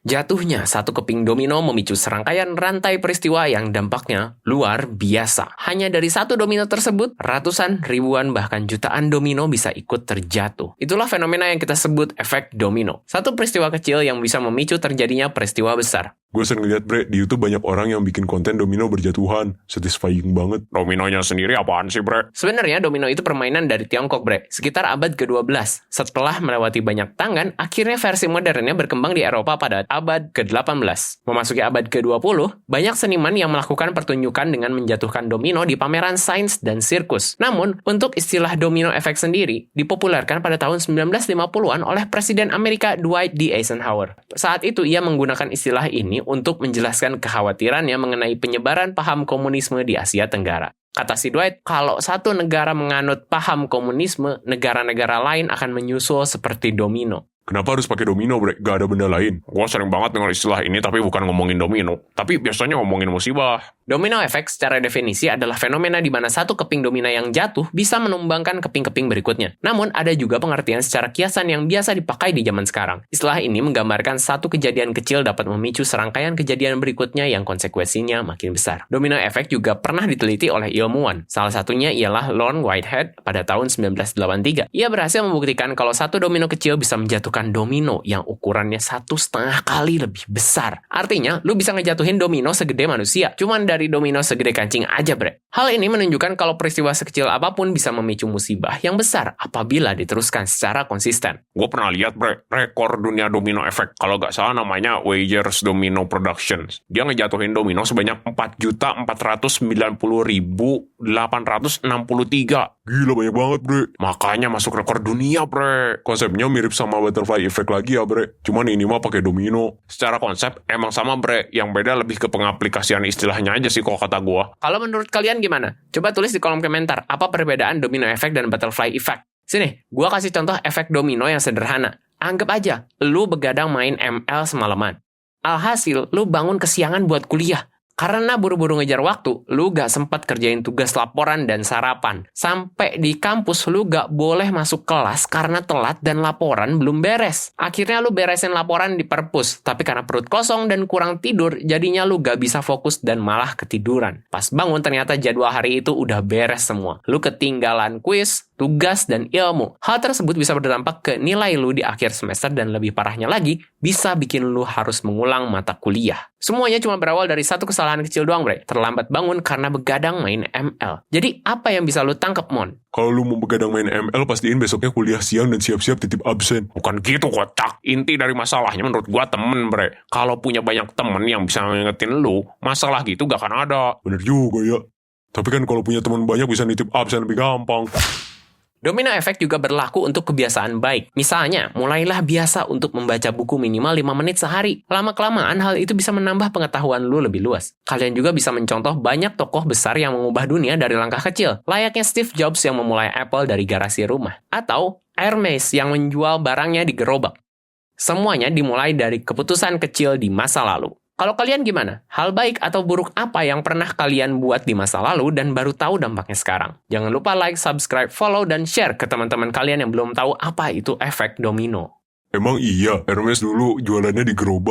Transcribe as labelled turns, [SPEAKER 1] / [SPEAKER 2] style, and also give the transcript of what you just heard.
[SPEAKER 1] Jatuhnya satu keping domino memicu serangkaian rantai peristiwa yang dampaknya luar biasa. Hanya dari satu domino tersebut, ratusan, ribuan, bahkan jutaan domino bisa ikut terjatuh. Itulah fenomena yang kita sebut efek domino. Satu peristiwa kecil yang bisa memicu terjadinya peristiwa besar.
[SPEAKER 2] Gue sering lihat bre, di YouTube banyak orang yang bikin konten domino berjatuhan. Satisfying banget. Dominonya sendiri apaan sih bre?
[SPEAKER 1] Sebenarnya domino itu permainan dari Tiongkok bre, sekitar abad ke-12. Setelah melewati banyak tangan, akhirnya versi modernnya berkembang di Eropa pada abad ke-18. Memasuki abad ke-20, banyak seniman yang melakukan pertunjukan dengan menjatuhkan domino di pameran sains dan sirkus. Namun, untuk istilah domino efek sendiri, dipopulerkan pada tahun 1950-an oleh Presiden Amerika Dwight D. Eisenhower. Saat itu ia menggunakan istilah ini untuk menjelaskan kekhawatirannya mengenai penyebaran paham komunisme di Asia Tenggara. Kata si Dwight, kalau satu negara menganut paham komunisme, negara-negara lain akan menyusul seperti domino.
[SPEAKER 2] Kenapa harus pakai domino bre? Gak ada benda lain. Gue sering banget dengar istilah ini tapi bukan ngomongin domino. Tapi biasanya ngomongin musibah.
[SPEAKER 1] Domino effect secara definisi adalah fenomena di mana satu keping domino yang jatuh bisa menumbangkan keping-keping berikutnya. Namun, ada juga pengertian secara kiasan yang biasa dipakai di zaman sekarang. Istilah ini menggambarkan satu kejadian kecil dapat memicu serangkaian kejadian berikutnya yang konsekuensinya makin besar. Domino effect juga pernah diteliti oleh ilmuwan. Salah satunya ialah Lorne Whitehead pada tahun 1983. Ia berhasil membuktikan kalau satu domino kecil bisa menjatuhkan domino yang ukurannya 1,5 kali lebih besar. Artinya, lu bisa ngejatuhin domino segede manusia. Cuman dari domino segede kancing aja, bre. Hal ini menunjukkan kalau peristiwa sekecil apapun bisa memicu musibah yang besar apabila diteruskan secara konsisten.
[SPEAKER 2] Gue pernah lihat bre, rekor dunia domino effect. Kalau gak salah namanya Wagers Domino Productions. Dia ngejatuhin domino sebanyak 4.490.863. Gila banyak banget bre. Makanya masuk rekor dunia bre. Konsepnya mirip sama butterfly effect lagi ya bre. Cuman ini mah pakai domino. Secara konsep emang sama bre. Yang beda lebih ke pengaplikasian istilahnya aja sih kalau kata gua.
[SPEAKER 1] Kalau menurut kalian gimana? Coba tulis di kolom komentar apa perbedaan domino effect dan butterfly effect. Sini, gua kasih contoh efek domino yang sederhana. Anggap aja, lu begadang main ML semalaman. Alhasil, lu bangun kesiangan buat kuliah. Karena buru-buru ngejar waktu, lu gak sempat kerjain tugas laporan dan sarapan. Sampai di kampus, lu gak boleh masuk kelas karena telat dan laporan belum beres. Akhirnya lu beresin laporan di perpus, tapi karena perut kosong dan kurang tidur, jadinya lu gak bisa fokus dan malah ketiduran. Pas bangun ternyata jadwal hari itu udah beres semua. Lu ketinggalan kuis, tugas, dan ilmu. Hal tersebut bisa berdampak ke nilai lu di akhir semester dan lebih parahnya lagi, bisa bikin lu harus mengulang mata kuliah. Semuanya cuma berawal dari satu kesalahan kecil doang, bre. Terlambat bangun karena begadang main ML. Jadi, apa yang bisa lu tangkep, Mon?
[SPEAKER 2] Kalau lu mau begadang main ML, pastiin besoknya kuliah siang dan siap-siap titip absen.
[SPEAKER 3] Bukan gitu kocak. Inti dari masalahnya menurut gua temen bre. Kalau punya banyak temen yang bisa ngingetin lu, masalah gitu gak akan ada.
[SPEAKER 2] Bener juga ya. Tapi kan kalau punya teman banyak bisa nitip absen lebih gampang.
[SPEAKER 1] Domino effect juga berlaku untuk kebiasaan baik. Misalnya, mulailah biasa untuk membaca buku minimal 5 menit sehari. Lama-kelamaan hal itu bisa menambah pengetahuan lu lebih luas. Kalian juga bisa mencontoh banyak tokoh besar yang mengubah dunia dari langkah kecil. Layaknya Steve Jobs yang memulai Apple dari garasi rumah. Atau Hermes yang menjual barangnya di gerobak. Semuanya dimulai dari keputusan kecil di masa lalu. Kalau kalian gimana? Hal baik atau buruk apa yang pernah kalian buat di masa lalu dan baru tahu dampaknya sekarang? Jangan lupa like, subscribe, follow, dan share ke teman-teman kalian yang belum tahu apa itu efek domino.
[SPEAKER 2] Emang iya, Hermes dulu jualannya di gerobak.